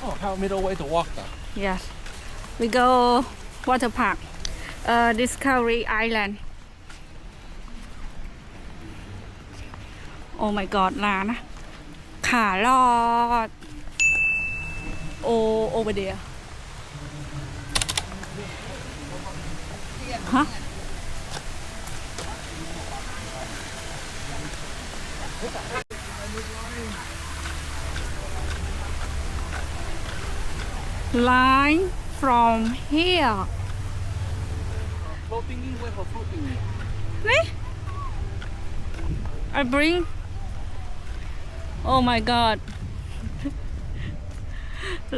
Oh, how middle way to walk though? Yes. We go water park. Discovery Island. Oh my god ลานะขารอด Oh over there ฮะ Line from here Floating in, wait for floating in. นี่ I bring Oh my god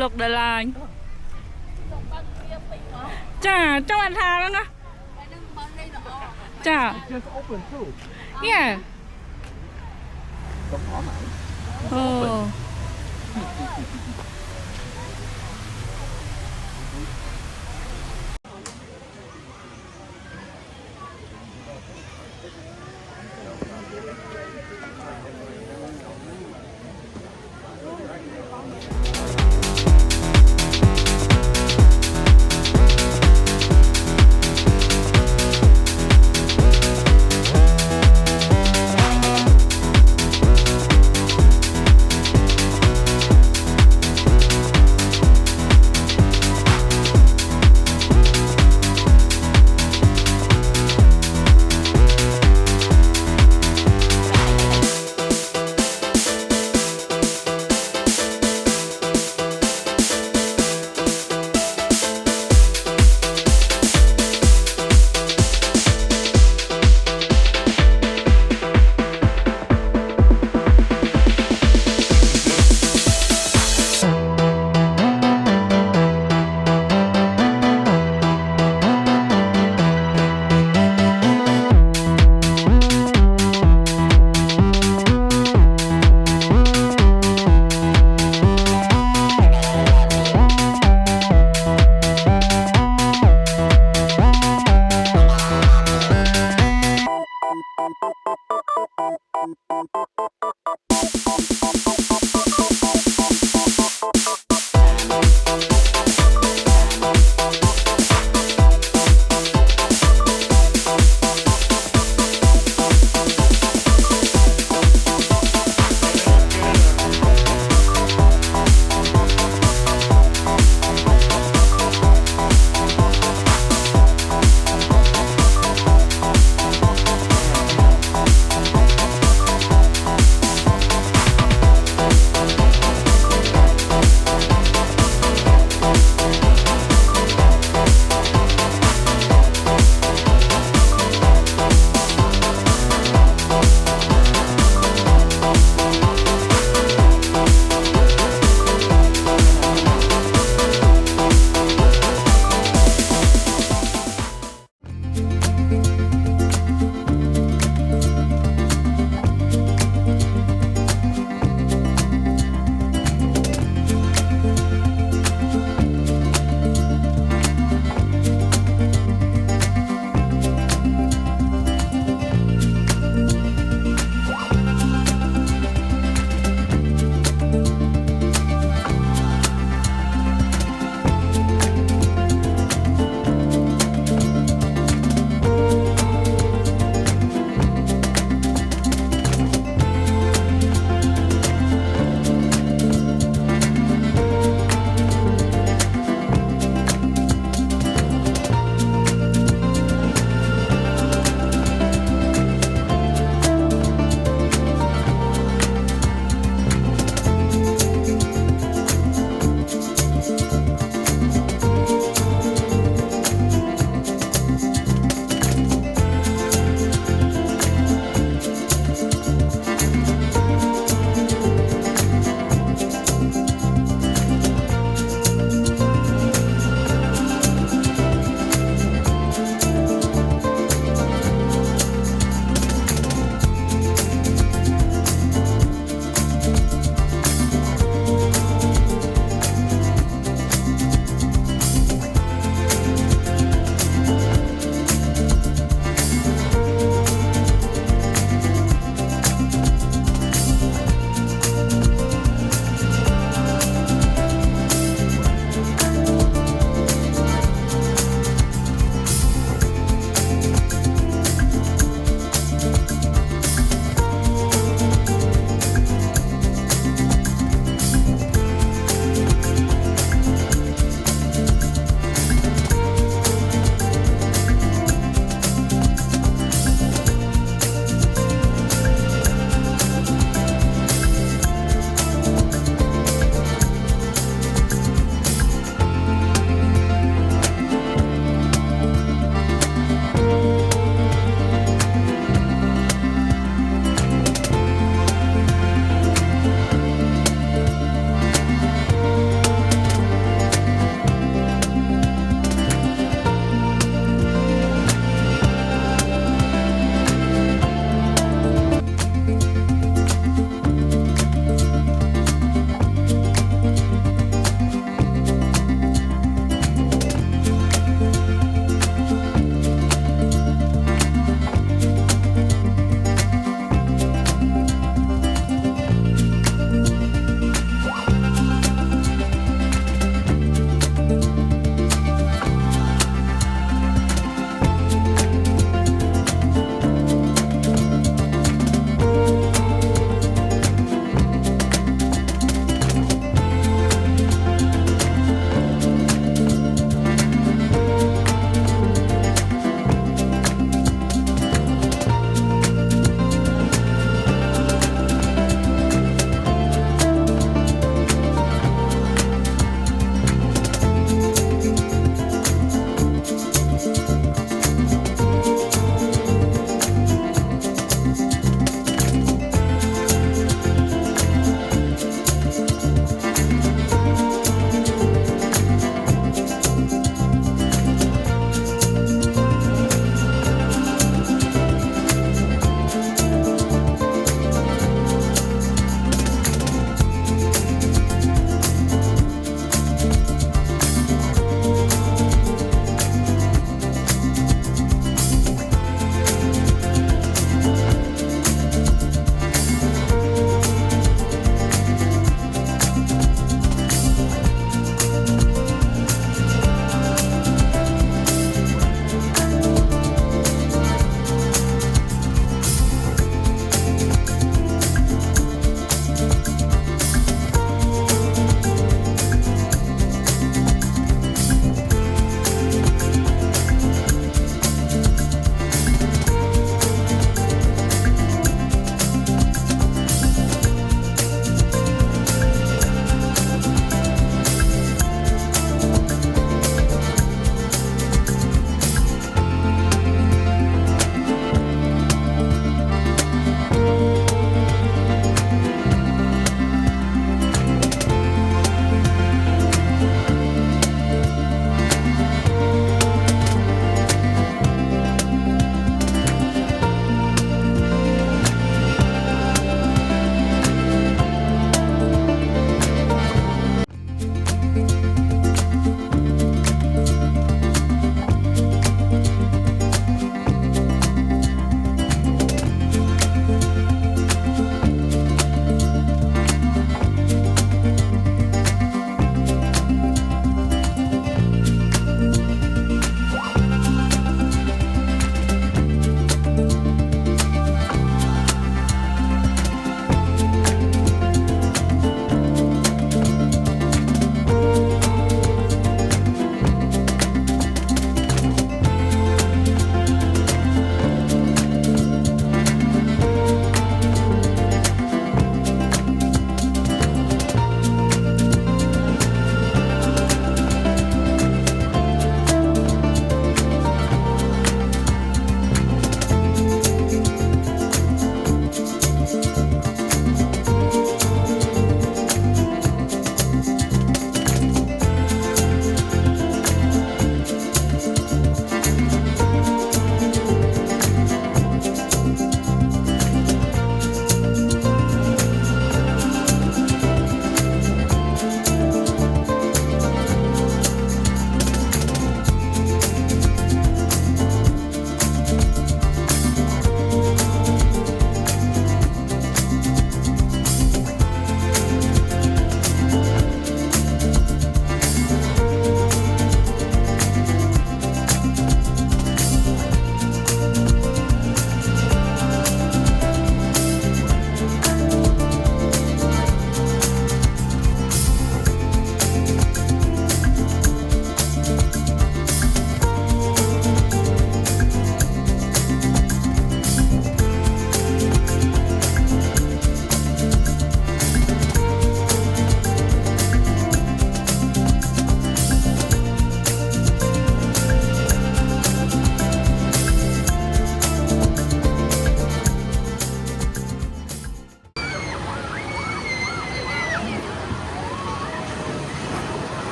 Look the line จ้าจังหวัดทางแล้วนะจ้า Just open too. Yeah ก็พอไหม Oh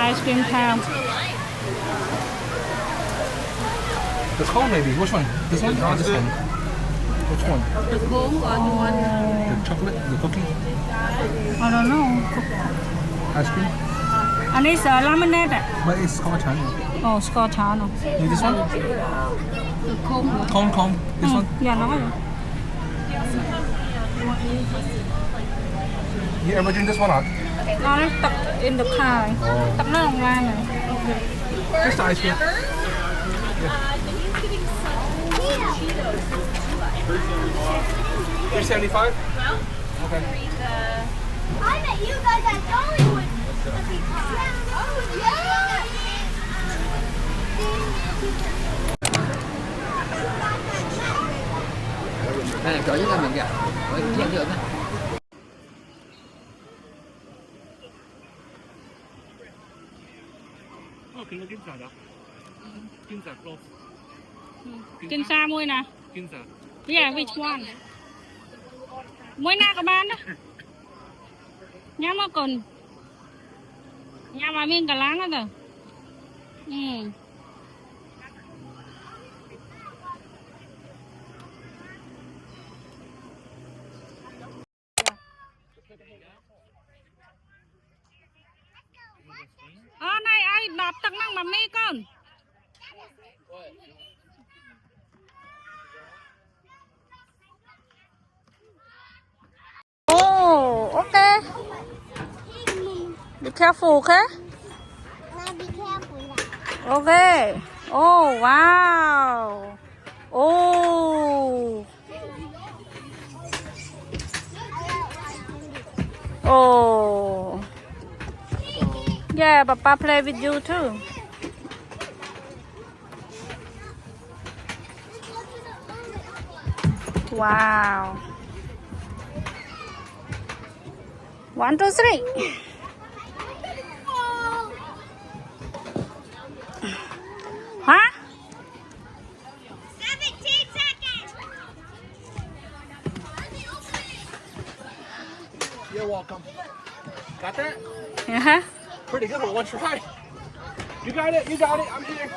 ice cream time. The cone maybe. Which one? This one or this one? Which one? The cone or the one? The chocolate? The cookie? I don't know. Ice cream? อันนี้เสือลามิเนตอ่ะ But it's Scotch honey. โอ้สกอตชาร์เนอะ Need this one? The cone. Cone. This one? อย่าน้อยเหรอ You ever drink this one out? เราได้ตัก in the car ตักหน้าโรงแรมเลย Just the ice cream. You're 75? Okay. I met you guys at Dollywood. Oh, yeah. Đây là chỗ chúng ta mình kìa. Ôi, chuyện được đấy. Oh, can you give that up? Give that close. กินซาមួយណា Give that. Yeah which one មួយណាក៏បានដែរញ៉ាំមកកូនញ៉ាំឲ្យមានកន្លងទៅអូណៃអីដបទឹកហ្នឹងមកមីកូន Oh, okay. Be careful, okay? Now be careful now. Okay. Oh, wow. Oh. Oh. Yeah, Papa play with you too. Wow. 1, 2, 3. Huh? 17 seconds. You're welcome. Got that? Uh-huh. Pretty good for one try. You got it. I'm here.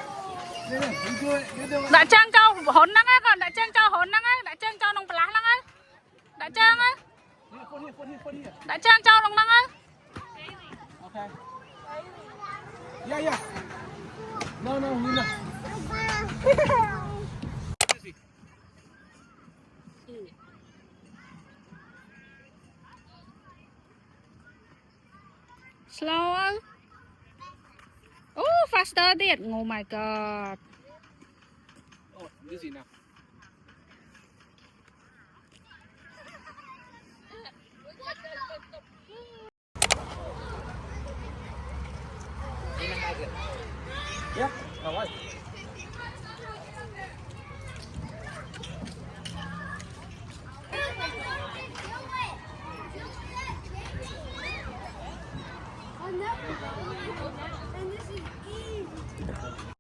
Yeah, you do it. You do it. Đã trang cho hồn năng á con, đã trang cho hồn năng á, đã trang cho nông plá năng á. Đã trang á. Foot here. Đã trang cho nông năng á. Okay. Yeah. No, you know. Slower. Oh, fasterទៀត. Oh my god. Oh, easy now. Yeah, I like it. Oh, no.